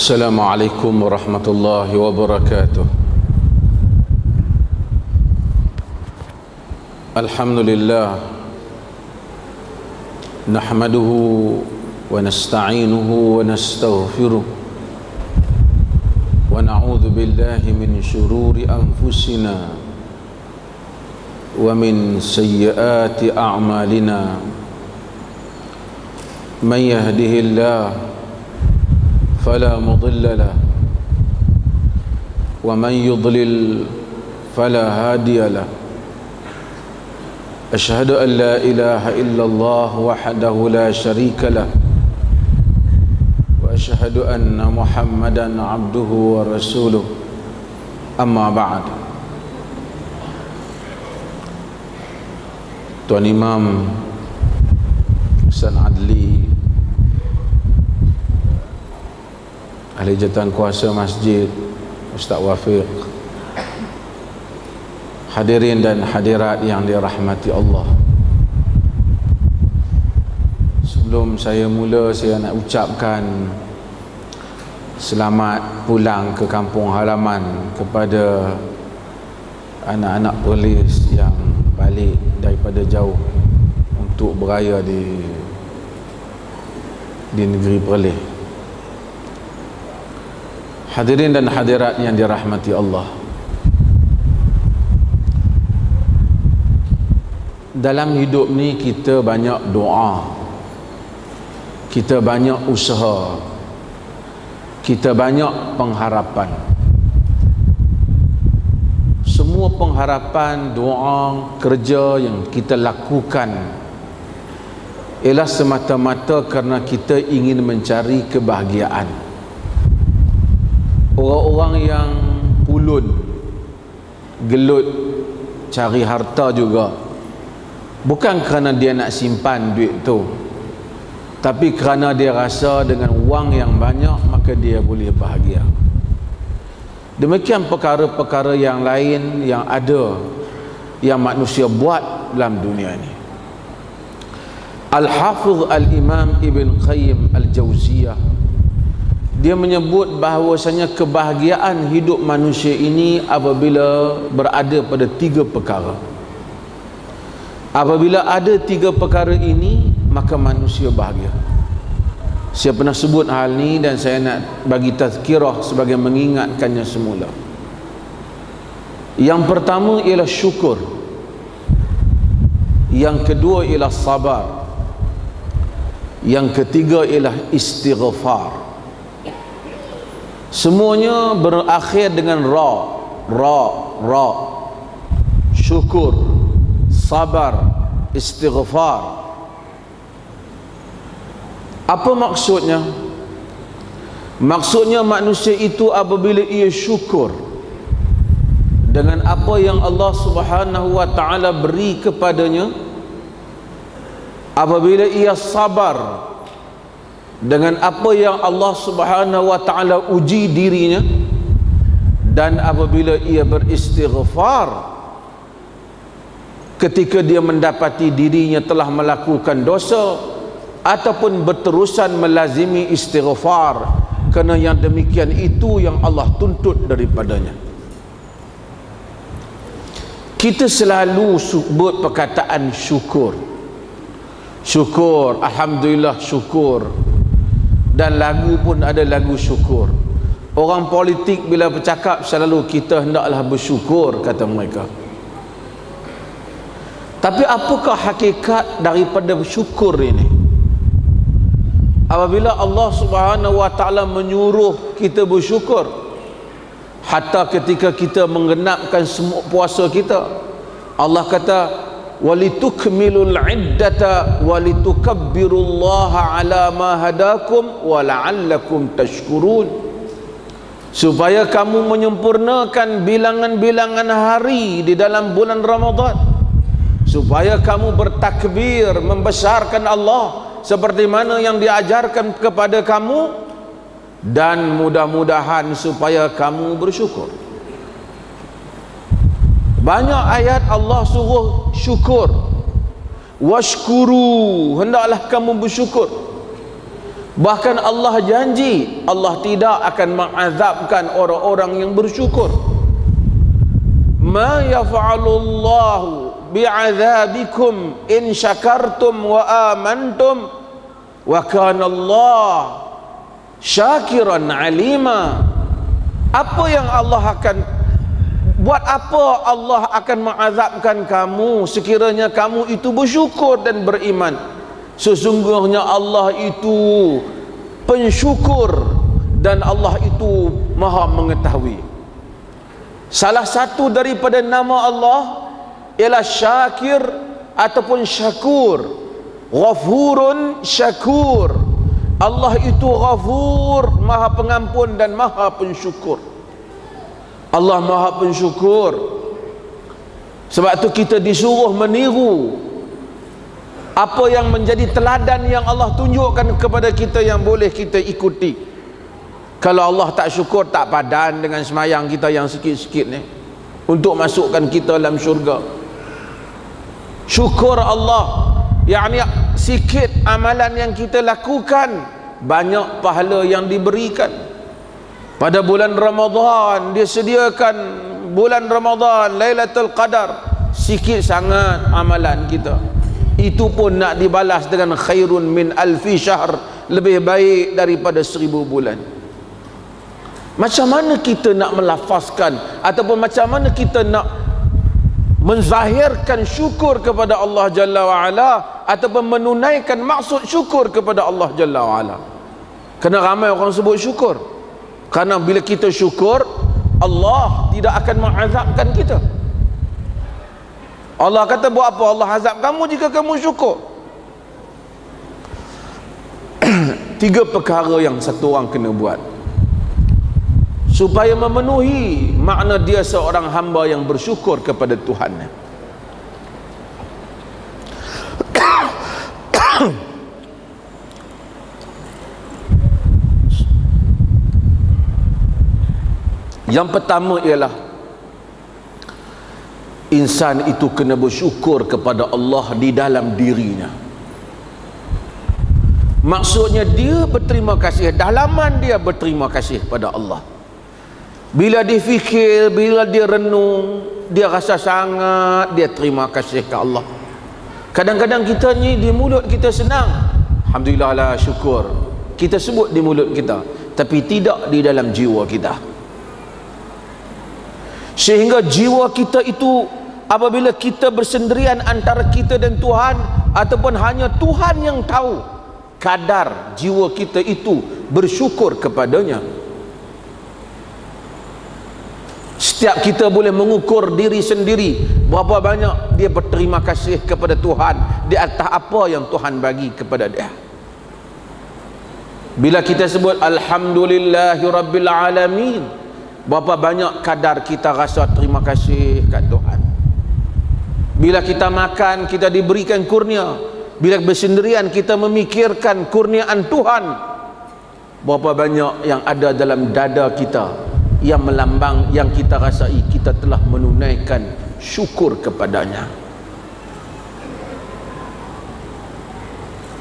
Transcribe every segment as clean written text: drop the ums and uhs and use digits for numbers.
Assalamualaikum warahmatullahi wabarakatuh. Alhamdulillah, nahmaduhu wa nasta'inuhu wa nastaghfiruh wa na'udzu billahi min syururi anfusina wa min sayyiati a'malina. Man yahdihillahu فلا مضل له ومن يضلل فلا هادي له أشهد أن لا إله إلا الله وحده لا شريك له وأشهد أن محمدا عبده ورسوله أما بعد. Tuan Imam Ustaz Adli, Ahli Jabatan Kuasa Masjid, Ustaz Wafiq, hadirin dan hadirat yang dirahmati Allah. Sebelum saya mula, saya nak ucapkan selamat pulang ke kampung halaman kepada anak-anak polis yang balik daripada jauh untuk beraya di negeri Perlis. Hadirin dan hadirat yang dirahmati Allah, dalam hidup ni kita banyak doa, kita banyak usaha, kita banyak pengharapan. Semua pengharapan, doa, kerja yang kita lakukan ialah semata-mata kerana kita ingin mencari kebahagiaan. Orang-orang yang pulun, gelut, cari harta juga, bukan kerana dia nak simpan duit tu, tapi kerana dia rasa dengan wang yang banyak maka dia boleh bahagia. Demikian perkara-perkara yang lain yang ada, yang manusia buat dalam dunia ini. Al-Hafidh Al-Imam Ibn Qayyim Al-Jawziyah, dia menyebut bahawasanya kebahagiaan hidup manusia ini apabila berada pada tiga perkara. Apabila ada tiga perkara ini, maka manusia bahagia. Saya pernah sebut hal ni dan saya nak bagi tazkirah sebagai mengingatkannya semula. Yang pertama ialah syukur. Yang kedua ialah sabar. Yang ketiga ialah istighfar. Semuanya berakhir dengan ra. Syukur, sabar, istighfar. Apa maksudnya? Maksudnya manusia itu apabila ia syukur dengan apa yang Allah Subhanahu wa taala beri kepadanya, apabila ia sabar dengan apa yang Allah Subhanahu wa taala uji dirinya, dan apabila ia beristighfar ketika dia mendapati dirinya telah melakukan dosa ataupun berterusan melazimi istighfar, kerana yang demikian itu yang Allah tuntut daripadanya. Kita selalu sebut perkataan syukur, alhamdulillah, syukur. Dan lagu pun ada lagu syukur. Orang politik bila bercakap selalu kita hendaklah bersyukur, kata mereka. Tapi apakah hakikat daripada syukur ini? Apabila Allah Subhanahu wa taala menyuruh kita bersyukur, hatta ketika kita menggenapkan semua puasa kita, Allah kata walitukmilul iddata walitukabbirullaha ala ma hadakum wa la'allakum tashkurun, supaya kamu menyempurnakan bilangan-bilangan hari di dalam bulan Ramadan, supaya kamu bertakbir membesarkan Allah seperti mana yang diajarkan kepada kamu, dan mudah-mudahan supaya kamu bersyukur. Banyak ayat Allah suruh syukur. Washkuru, hendaklah kamu bersyukur. Bahkan Allah janji Allah tidak akan mengazabkan orang-orang yang bersyukur. Ma yaf'alullahu bi'azabikum in syakartum wa amantum wa kana Allah syakiran alima. Apa yang Allah akan buat, apa Allah akan mengazabkan kamu sekiranya kamu itu bersyukur dan beriman? Sesungguhnya Allah itu pensyukur dan Allah itu maha mengetahui. Salah satu daripada nama Allah ialah Syakir ataupun Syakur. Ghafurun Syakur. Allah itu Ghafur, maha pengampun dan maha pensyukur. Allah maha pensyukur. Sebab itu kita disuruh meniru apa yang menjadi teladan yang Allah tunjukkan kepada kita yang boleh kita ikuti. Kalau Allah tak syukur, tak padan dengan semayang kita yang sikit-sikit ni untuk masukkan kita dalam syurga. Syukur Allah, yakni sikit amalan yang kita lakukan, banyak pahala yang diberikan. Pada bulan Ramadan dia sediakan bulan Ramadan Lailatul Qadar, sikit sangat amalan kita, itu pun nak dibalas dengan khairun min alfi syahr, lebih baik daripada 1000 bulan. Macam mana kita nak melafazkan ataupun macam mana kita nak menzahirkan syukur kepada Allah Jalla wa'ala ataupun menunaikan maksud syukur kepada Allah Jalla wa'ala? Kerana ramai orang sebut syukur. Kerana bila kita syukur, Allah tidak akan mengazabkan kita. Allah kata buat apa? Allah azab kamu jika kamu syukur. 3 perkara yang satu orang kena buat supaya memenuhi makna dia seorang hamba yang bersyukur kepada Tuhan. Yang pertama ialah insan itu kena bersyukur kepada Allah di dalam dirinya. Maksudnya dia berterima kasih, dalaman dia berterima kasih pada Allah. Bila dia fikir, bila dia renung, dia rasa sangat dia terima kasih ke Allah. Kadang-kadang kita ni di mulut kita senang, alhamdulillah lah, syukur, kita sebut di mulut kita, tapi tidak di dalam jiwa kita. Sehingga jiwa kita itu apabila kita bersendirian antara kita dan Tuhan, ataupun hanya Tuhan yang tahu kadar jiwa kita itu bersyukur kepadanya. Setiap kita boleh mengukur diri sendiri berapa banyak dia berterima kasih kepada Tuhan di atas apa yang Tuhan bagi kepada dia. Bila kita sebut alhamdulillahi rabbil alamin, berapa banyak kadar kita rasa terima kasih kat Tuhan. Bila kita makan, kita diberikan kurnia. Bila bersendirian, kita memikirkan kurniaan Tuhan. Berapa banyak yang ada dalam dada kita yang melambang, yang kita rasai kita telah menunaikan syukur kepadanya.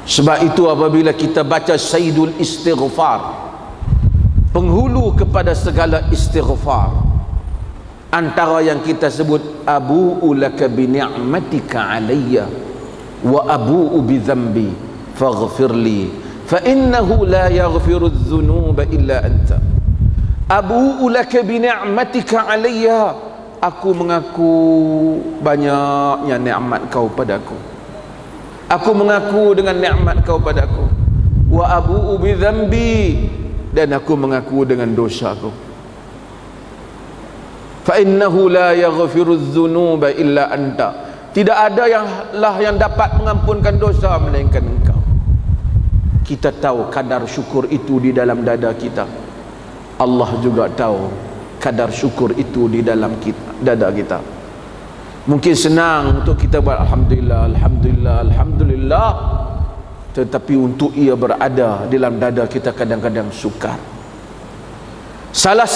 Sebab itu apabila kita baca Sayyidul Istighfar, penghulu kepada segala istighfar, antara yang kita sebut abu'u laka bi ni'matika alayya wa abu'u bi dhanbi faghfirli fa innahu la yaghfiru adh-dhunuba illa anta. Abu'u laka bi ni'matika alayya, aku mengaku banyaknya nikmat kau padaku, aku mengaku dengan nikmat kau padaku. Wa abu'u bi dhanbi, dan aku mengaku dengan dosaku. Fa innahu la yaghfiru adh-dhunuba illa anta, tidak ada yang dapat mengampunkan dosa melainkan engkau. Kita tahu kadar syukur itu di dalam dada kita. Allah juga tahu kadar syukur itu di dalam dada kita. Mungkin senang untuk kita buat alhamdulillah, alhamdulillah, alhamdulillah, tetapi untuk ia berada dalam dada kita kadang-kadang sukar. Salah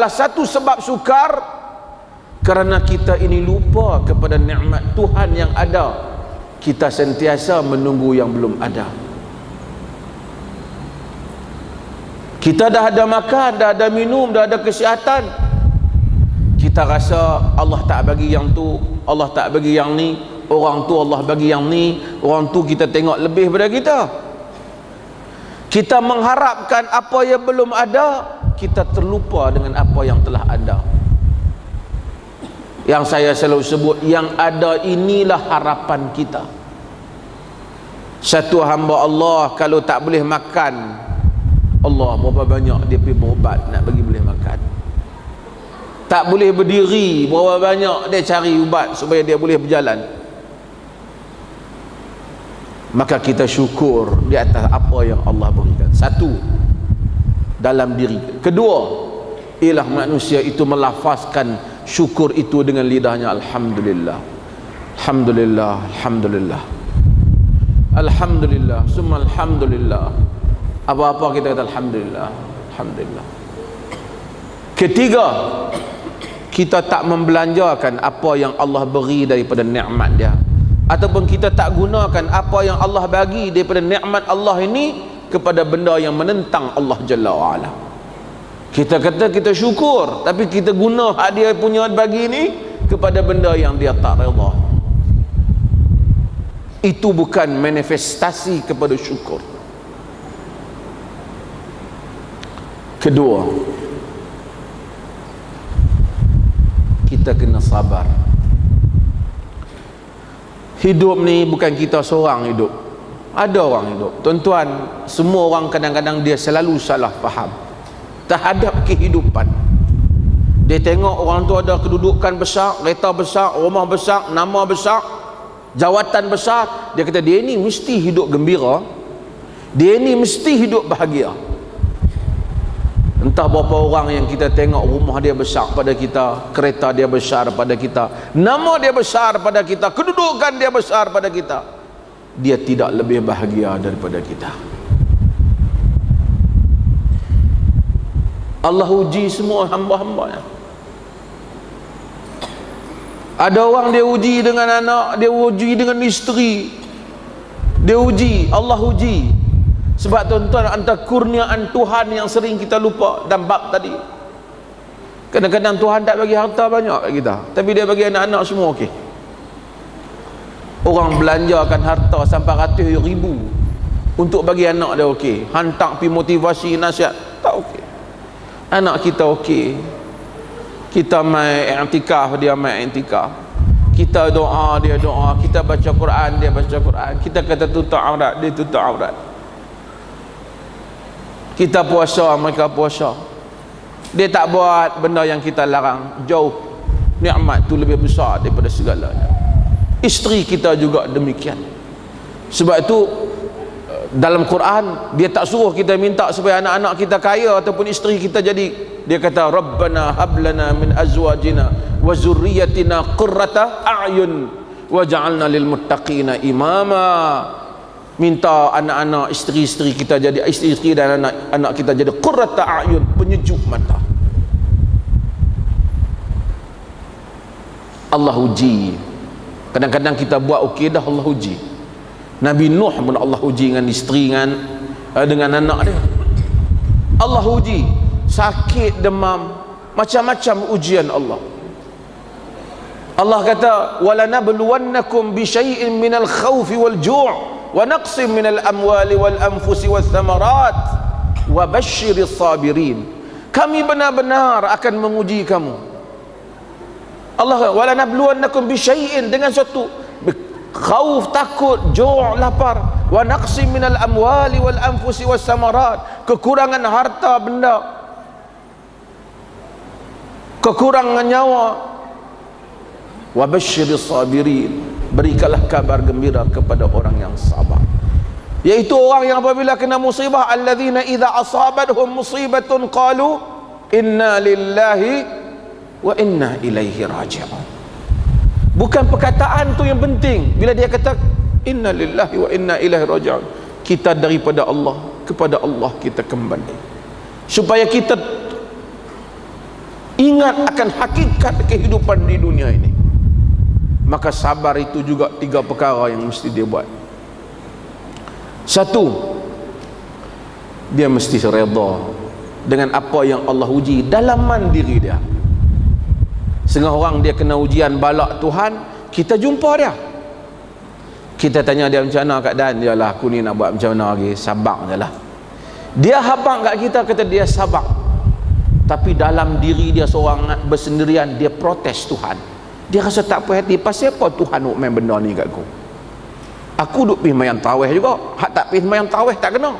satu sebab sukar kerana kita ini lupa kepada nikmat Tuhan yang ada. Kita sentiasa menunggu yang belum ada. Kita dah ada makan, dah ada minum, dah ada kesihatan, kita rasa Allah tak bagi yang tu, Allah tak bagi yang ni, orang tu Allah bagi yang ni, orang tu kita tengok lebih daripada kita. Kita mengharapkan apa yang belum ada, kita terlupa dengan apa yang telah ada. Yang saya selalu sebut, yang ada inilah harapan kita. Satu hamba Allah kalau tak boleh makan, Allah berapa banyak dia pergi berubat nak bagi boleh makan. Tak boleh berdiri, berapa banyak dia cari ubat supaya dia boleh berjalan. Maka kita syukur di atas apa yang Allah berikan. Satu, dalam diri. Kedua, ialah manusia itu melafazkan syukur itu dengan lidahnya. Alhamdulillah, Alhamdulillah, Alhamdulillah, Alhamdulillah, summa Alhamdulillah. Apa-apa kita kata Alhamdulillah, Alhamdulillah. Ketiga, kita tak membelanjakan apa yang Allah beri daripada nikmat dia, ataupun kita tak gunakan apa yang Allah bagi daripada nikmat Allah ini kepada benda yang menentang Allah Jalla wa'ala. Kita kata kita syukur, tapi kita guna hak dia punya bagi ini kepada benda yang dia tak redha. Itu bukan manifestasi kepada syukur. Kedua, kita kena sabar. Hidup ni bukan kita seorang hidup, ada orang hidup. Tuan-tuan, semua orang kadang-kadang dia selalu salah faham terhadap kehidupan. Dia tengok orang tu ada kedudukan besar, kereta besar, rumah besar, nama besar, jawatan besar, dia kata dia ni mesti hidup gembira, dia ni mesti hidup bahagia. Entah berapa orang yang kita tengok rumah dia besar pada kita, kereta dia besar pada kita, nama dia besar pada kita, kedudukan dia besar pada kita, dia tidak lebih bahagia daripada kita. Allah uji semua hamba-hambanya. Ada orang dia uji dengan anak, dia uji dengan isteri, dia uji, Allah uji. Sebab tuan-tuan, antara kurniaan Tuhan yang sering kita lupa dalam bab tadi, kadang-kadang Tuhan tak bagi harta banyak kat kita, tapi dia bagi anak-anak semua okey. Orang belanjakan harta sampai ratus ribu untuk bagi anak dia okey, hantar pergi motivasi nasihat, tak okey. Anak kita okey, kita mai i'tikaf, dia mai i'tikaf, kita doa, dia doa, kita baca Quran, dia baca Quran, kita kata tutup aurat, dia tutup aurat, kita puasa, mereka puasa, dia tak buat benda yang kita larang. Jauh, nikmat tu lebih besar daripada segalanya. Isteri kita juga demikian. Sebab itu dalam Quran dia tak suruh kita minta supaya anak-anak kita kaya ataupun isteri kita jadi. Dia kata Rabbana hablana min azwajina wa zurriyyatina qurrata a'yun waj'alna lil muttaqina imama. Minta anak-anak, isteri-isteri kita jadi, isteri-isteri dan anak-anak kita jadi qurrata a'yun, penyejuk mata. Allah uji. Kadang-kadang kita buat okey dah, Allah uji. Nabi Nuh pun Allah uji dengan isteri, dengan anak dia. Allah uji, sakit, demam, macam-macam ujian Allah. Allah kata walanabluwannakum bisyai'in minal khawfi wal ju' wa naqsim minal amwali wal anfusi was thamarat wa basyiris sabirin. Kami benar-benar akan menguji kamu. Allah wala nabluwannakum bisyai'in, dengan suatu khauf, takut, ju', lapar, wa naqsim minal amwali wal anfusi was thamarat, kekurangan harta benda, kekurangan nyawa. Wa basyiris sabirin, berikanlah kabar gembira kepada orang yang sabar, yaitu orang yang apabila kena musibah, alladzina idza asabathum musibatun qalu inna lillahi wa inna ilaihi raji'un. Bukan perkataan tu yang penting. Bila dia kata inna lillahi wa inna ilaihi raji'un, kita daripada Allah, kepada Allah kita kembali, supaya kita ingat akan hakikat kehidupan di dunia ini. Maka sabar itu juga 3 perkara yang mesti dia buat. Satu, dia mesti redha dengan apa yang Allah uji dalaman diri dia. Setengah orang dia kena ujian balak Tuhan, kita jumpa dia, kita tanya dia macam mana keadaan dia, lah aku ni nak buat macam mana lagi, sabar je lah. Dia habang kat kita, kata dia sabar, tapi dalam diri dia seorang bersendirian, dia protes Tuhan. Dia rasa tak puas hati, pasal apa Tuhan nak main benda ni kat aku duk pergi mayang tarawih juga, hak tak pergi mayang tarawih tak kena.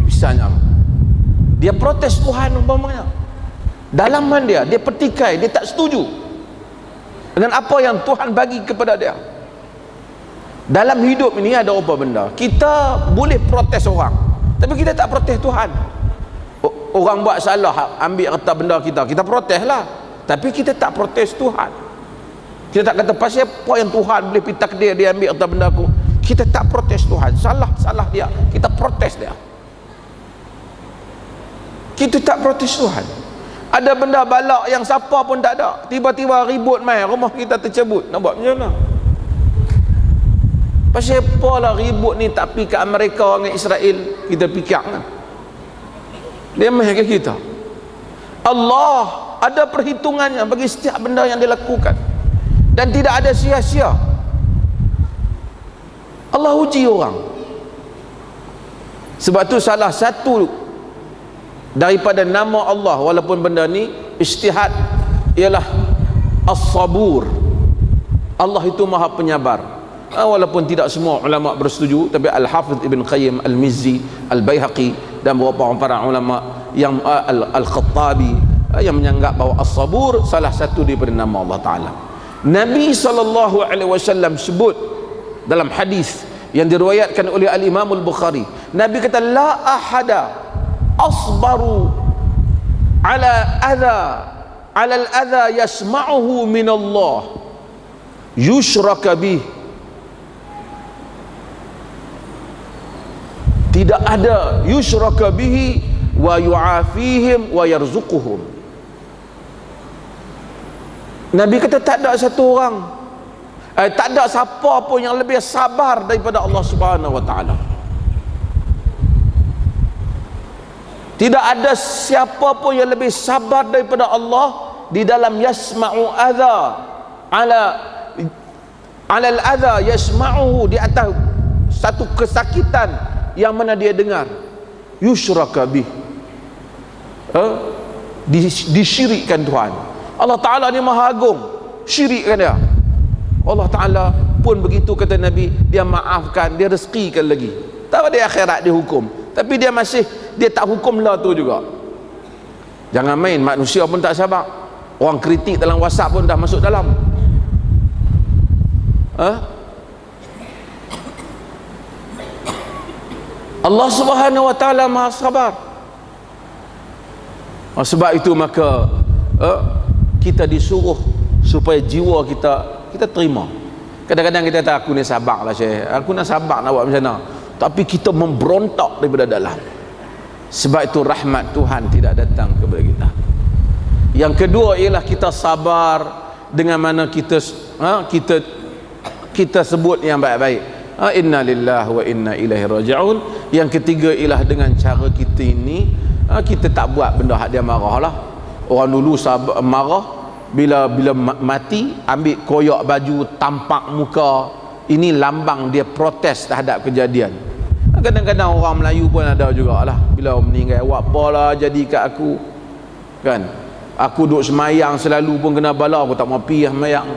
Misalnya dia protes Tuhan umpamanya, dalaman dia petikai, dia tak setuju dengan apa yang Tuhan bagi kepada dia. Dalam hidup ini ada apa benda, kita boleh protes orang, tapi kita tak protes Tuhan. Orang buat salah, ambil harta benda kita protes lah, tapi kita tak protes Tuhan. Kita tak kata pasal apa yang Tuhan boleh pergi takdir dia ambil harta benda aku. Kita tak protes Tuhan, salah dia, kita protes dia. Kita tak protes Tuhan. Ada benda balak yang siapa pun tak ada, tiba-tiba ribut main, rumah kita tercebut, nak buat macam mana? Pasal apa lah ribut ni tak pergi ke Amerika dengan Israel, kita fikir kan? Dia main ke kita. Allah ada perhitungannya bagi setiap benda yang dilakukan, dan tidak ada sia-sia. Allah uji orang. Sebab tu salah satu daripada nama Allah, walaupun benda ni ijtihad, ialah As-Sabur. Allah itu maha penyabar. Walaupun tidak semua ulama bersetuju, tapi Al-Hafidh Ibn Qayyim Al-Mizzi, Al-Bayhaqi dan beberapa para ulama yang Al-Khattabi yang menyanggap bahawa As-Sabur salah satu daripada nama Allah Ta'ala. Nabi SAW sebut dalam hadis yang diriwayatkan oleh Al-Imam Al-Bukhari, Nabi kata, la ahada asbaru ala al-adha yasma'uhu min Allah yushraka bih. Tidak ada yushraka bihi wa yu'afihim wa yarzuquhum. Nabi kata tak ada satu orang, tak ada siapa pun yang lebih sabar daripada Allah Subhanahu wa taala. Tidak ada siapa pun yang lebih sabar daripada Allah di dalam yasma'u adha ala al-adha yasma'uhu, di atas satu kesakitan yang mana dia dengar, yushraka bih, disyirikkan Tuhan. Allah Ta'ala ni maha agung, syirikkan dia. Allah Ta'ala pun begitu, kata Nabi, dia maafkan, dia rezekikan lagi. Tak ada akhirat dia hukum, tapi dia masih, dia tak hukum lah tu juga. Jangan main, manusia pun tak sabar. Orang kritik dalam WhatsApp pun dah masuk dalam. Allah Subhanahu wa taala maha sabar. Sebab itu maka kita disuruh supaya jiwa kita terima. Kadang-kadang kita kata aku ni sabar lah Syekh, aku nak sabar nak buat macam mana, tapi kita memberontak daripada dalam. Sebab itu rahmat Tuhan tidak datang kepada kita. Yang kedua ialah kita sabar dengan mana kita sebut yang baik-baik, inna lillahi wa inna ilaihi raji'un. Yang ketiga ialah dengan cara kita ini, kita tak buat benda hak dia marah lah. Orang dulu marah, bila mati ambil koyak baju, tampak muka, ini lambang dia protes terhadap kejadian. Kadang-kadang orang Melayu pun ada jugalah, bila meninggal, awak apalah jadi kat aku kan, aku duduk semayang selalu pun kena bala, aku tak mau pergi semayang.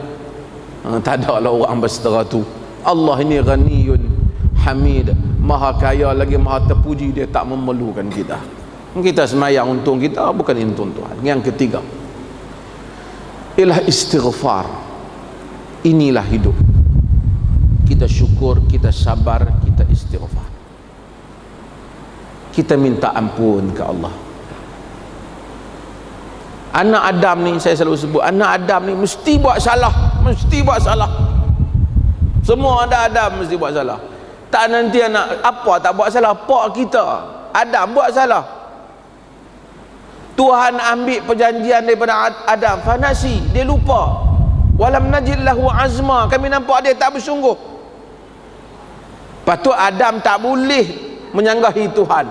Tak ada lah orang bersetara tu. Allah ini ghaniyun hamid, maha kaya lagi maha terpuji, dia tak memerlukan kita. Kita semayang untung kita, bukan untung Tuhan. Yang ketiga ialah istighfar. Inilah hidup, kita syukur, kita sabar, kita istighfar, kita minta ampun ke Allah. Anak Adam ni, saya selalu sebut, anak Adam ni mesti buat salah, mesti buat salah. Semua anak Adam mesti buat salah. Tak nanti anak apa tak buat salah, pak kita Adam buat salah. Tuhan ambil perjanjian daripada Adam, fanasi, dia lupa. Walam najid lahu azma, kami nampak dia tak bersungguh. Patut Adam tak boleh menyanggahi Tuhan,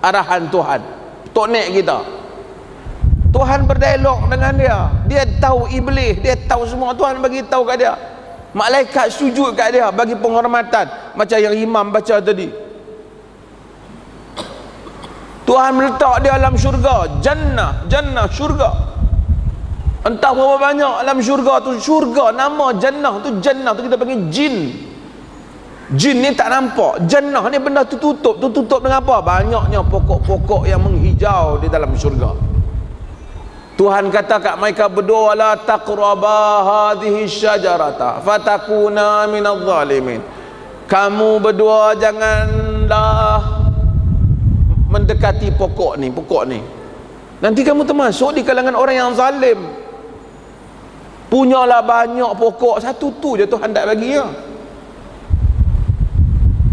arahan Tuhan. tok nek kita. Tuhan berdialog dengan dia. Dia tahu iblis, dia tahu semua. Tuhan bagi tahu kat dia. Malaikat sujud kat dia bagi penghormatan, macam yang imam baca tadi. Tuhan meletak dia dalam syurga, jannah syurga. Entah berapa banyak dalam syurga tu. Syurga, nama jannah tu kita panggil jin. Jin ni tak nampak. Jannah ni benda tu tutup dengan apa? Banyaknya pokok-pokok yang menghijau di dalam syurga. Tuhan kata kat mereka berdua, la taqraba hadhihi syajarata fatakuna minadh zalimin. Kamu berdua janganlah mendekati pokok ni. Nanti kamu termasuk di kalangan orang yang zalim. Punyalah banyak pokok, satu tu je Tuhan tak bagi ya.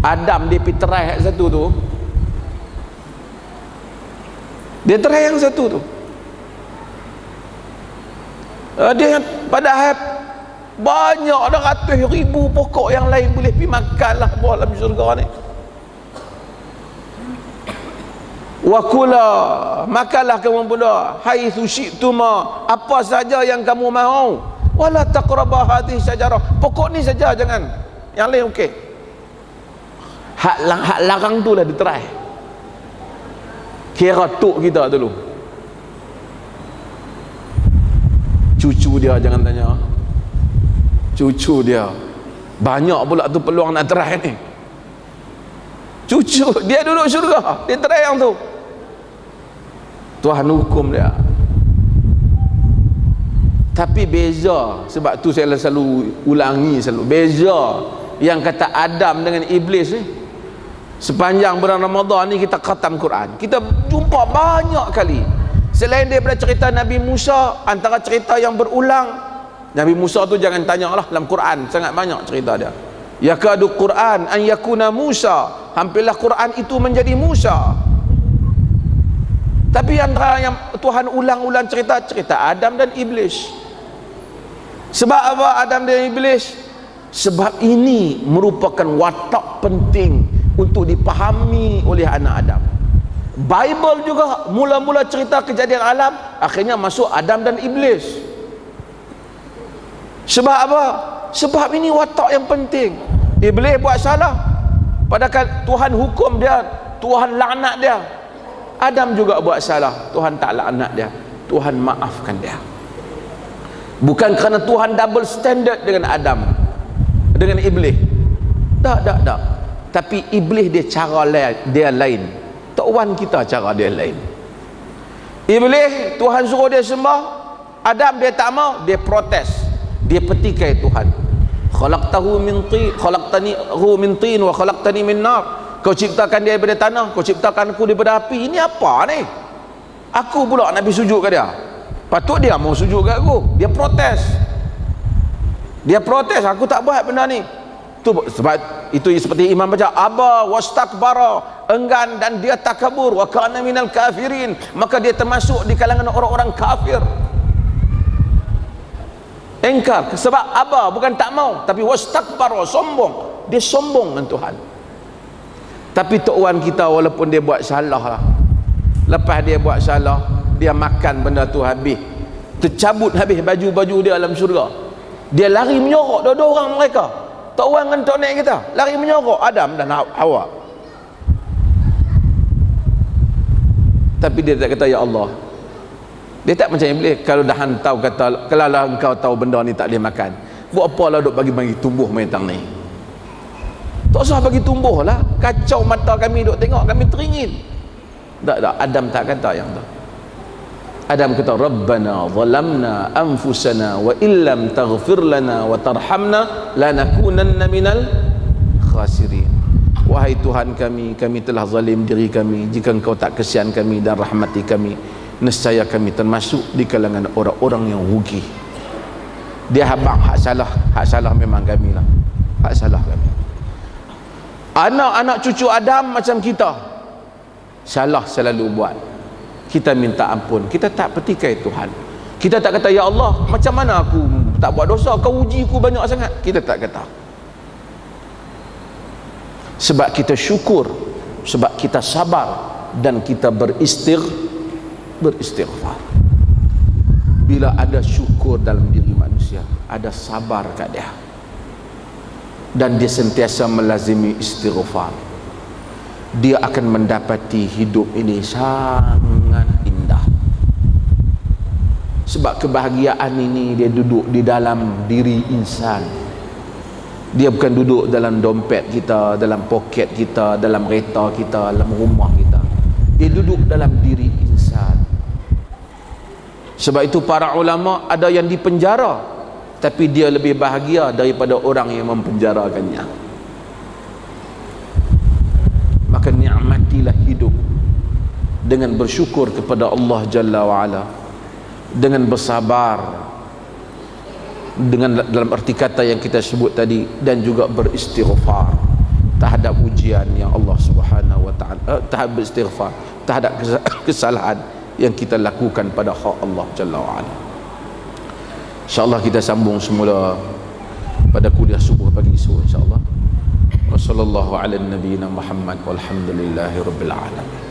Adam dia pergi terai satu tu. Dia terai yang satu tu. Dia padahal banyak dah ratus ribu pokok yang lain boleh pergi makanlah buah dalam syurga ni. Wa kula, makanlah kamu berdua haitsu syi'tuma, apa saja yang kamu mahu. Wala taqraba hadhihi syajarah, pokok ni saja jangan, yang lain okey. Hak larang tu lah diterai. Kira tok kita dulu. Cucu dia jangan tanya. Cucu dia banyak pula tu peluang nak terai ni. Cucu dia duduk syurga, dia terai yang tu. Tuhan hukum dia. Tapi beza, sebab tu saya selalu ulangi beza yang kata Adam dengan iblis ni. Sepanjang bulan Ramadan ni kita khatam Quran, kita jumpa banyak kali. Selain daripada cerita Nabi Musa, antara cerita yang berulang, Nabi Musa tu jangan tanyalah, dalam Quran sangat banyak cerita dia. Yakadu Quran an yakuna Musa, hampirlah Quran itu menjadi Musa. Tapi antara yang Tuhan ulang-ulang cerita Adam dan iblis. Sebab apa Adam dan iblis? Sebab ini merupakan watak penting untuk dipahami oleh anak Adam. Bible juga mula-mula cerita kejadian alam, akhirnya masuk Adam dan iblis. Sebab apa? Sebab ini watak yang penting. Iblis buat salah, padahal Tuhan hukum dia, Tuhan laknat dia. Adam juga buat salah, Tuhan tak laknat dia, Tuhan maafkan dia. Bukan kerana Tuhan double standard dengan Adam, dengan iblis. Tak. Tapi iblis dia cara dia lain, Tuhan kita cara dia lain. Iblis Tuhan suruh dia sembah, Adam dia tak mau, dia protes, dia petikai Tuhan. Khalaqtahu min tin wa khalaqtani min nar. Kau ciptakan dia daripada tanah, kau ciptakan aku daripada api. Ini apa ni? Aku pula nak pergi sujud kat dia. Patut dia mau sujud kat aku. Dia protes, aku tak buat benda ni. Tu sebab itu seperti imam baca, aba wastakbara, enggan dan dia takabur, wa kana minal kafirin, maka dia termasuk di kalangan orang-orang kafir. Engkar, sebab aba bukan tak mau, tapi wastakbara, sombong. Dia sombong dengan Tuhan. Tapi Tuhan kita walaupun dia buat salah lah, lepas dia buat salah, dia makan benda tu habis, tercabut habis baju-baju dia dalam syurga, dia lari menyorok dua-dua orang mereka, Tuhan dengan Tok Nek kita lari menyorok Adam dan Hawa. Tapi dia tak kata ya Allah. Dia tak macam iblis. Kalau dah hantau kata, kalau lah engkau tahu benda ni tak boleh makan, buat apa lah duk bagi tumbuh metang ni? Tak usah bagi tumbuh lah, kacau mata kami duk tengok, kami teringin. Tak, Adam tak kata yang tu. Adam kata, Rabbana zalamna anfusana wa illam taghfir lana wa tarhamna lanakunanna minal khasirin. Wahai Tuhan kami telah zalim diri kami, jika engkau tak kesian kami dan rahmati kami, nescaya kami termasuk di kalangan orang-orang yang rugi. Dia habang hak salah memang kami lah, hak salah kami. Anak-anak cucu Adam macam kita, salah selalu buat, kita minta ampun, kita tak petikai Tuhan, kita tak kata ya Allah macam mana aku tak buat dosa, kau uji aku banyak sangat, kita tak kata. Sebab kita syukur, sebab kita sabar dan kita beristighfar. Bila ada syukur dalam diri manusia, ada sabar kat dia, dan dia sentiasa melazimi istighfar, dia akan mendapati hidup ini sangat indah. Sebab kebahagiaan ini dia duduk di dalam diri insan. Dia bukan duduk dalam dompet kita, dalam poket kita, dalam kereta kita, dalam rumah kita. Dia duduk dalam diri insan. Sebab itu para ulama ada yang dipenjara, tapi dia lebih bahagia daripada orang yang mempenjarakannya. Maka nikmatilah hidup dengan bersyukur kepada Allah Jalla wa'ala, dengan bersabar, dengan dalam arti kata yang kita sebut tadi, dan juga beristighfar terhadap ujian yang Allah Subhanahu wa ta'ala, terhadap beristighfar terhadap kesalahan yang kita lakukan pada hak Allah Jalla wa'ala. InsyaAllah kita sambung semula pada kuliah subuh pagi esok insyaAllah. Wa sallallahu ala nabiyyina Muhammad walhamdulillahi rabbil alamin.